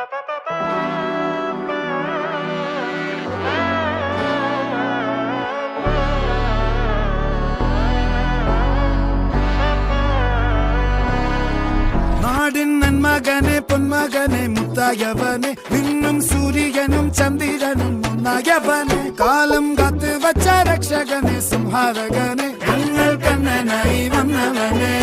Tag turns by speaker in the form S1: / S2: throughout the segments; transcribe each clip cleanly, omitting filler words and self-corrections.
S1: നാടിൻ നന്മകനെ പൊന്മകനെ മുത്തായവനെ നിന്നും സൂര്യനും ചന്ദ്രനും ഒന്നായവനെ കാലം കാത്ത് വച്ച രക്ഷകനെ സംഹാരകനെ ഞങ്ങൾ കണ്ണനായി വന്നവനെ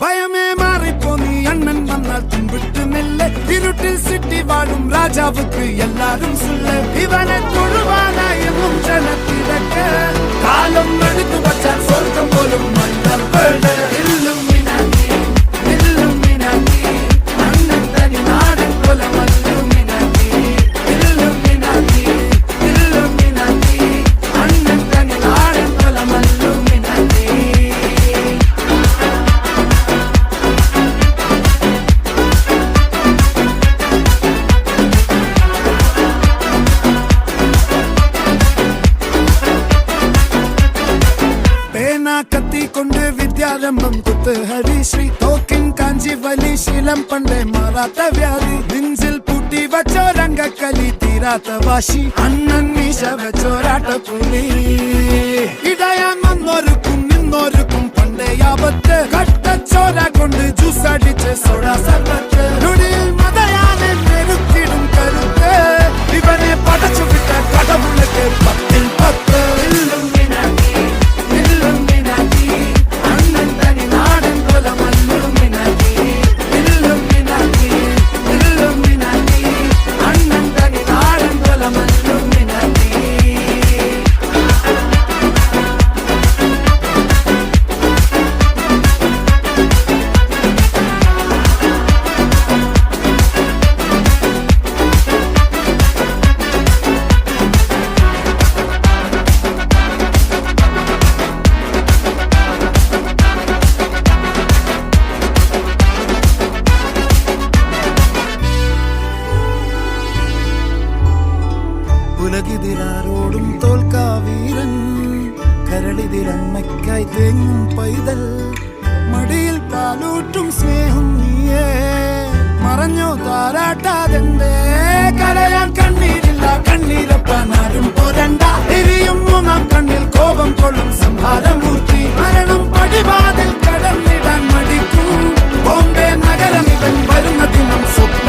S1: ഭയമേ മാറിപ്പോ നീ അണ്ണൻ വന്നാൽ തുമ്പിട്ടുമില്ല ഇരുട്ടിൽ സിറ്റി വാഴും രാജാവുക്ക് എല്ലാരും സുല്ല ഇവനെ തൊഴുവാനായി ജനത്തിരക്ക് കാലം എടുത്തു വച്ചാൽ സ്വർഗം പോലും മണ്ണപ്പേട് കത്തിക്കൊണ്ട് വിദ്യാരംഭം കുത്ത് ഹരിശ്രീ തോക്കിൻ കാഞ്ചി വലി ശീലം പണ്ടേ മാറാത്ത വ്യാധി നെഞ്ചിൽ പൂട്ടി വച്ചോരംഗക്കലി തീരാത്ത വാശി അണ്ണൻ മീശ വെച്ചോരാട്ടപ്പുലി ഇടയാൻ വന്നോർക്കും നിന്നോർക്കും പണ്ടേ ആപത്ത് കട്ടച്ചോര കൊണ്ട് ജ്യൂസ് അടിച്ച് സോഡാ സർബത്ത് നൊടിയിൽ മതയാനെ നെരുത്തിടും കരുത്ത് ഇവനെ പടച്ചു വിട്ട കടവുള്ളക്ക് 10-10 ഉലകിതിരാരോടും തോൽക്കാവീരൻ കരളിതിരമ്മയ്ക്കായി തേങ്ങും പൈതൽ മടിയിൽ പാലൂട്ടും സ്നേഹം നീയേ മറഞ്ഞോ താരാട്ടാതെന്തേ കരയാൻ കണ്ണീരില്ല കണ്ണീരപ്പാനാരും പോരണ്ട എരിയും മൂന്നാം കണ്ണിൽ കോപം കൊള്ളും സംഹാരമൂർത്തി മരണം പടിവാതിൽ കടന്നിടാൻ മടിക്കും ബോംബെ നഗരം ഇവൻ വരുന്ന ദിനം സ്വപ്ന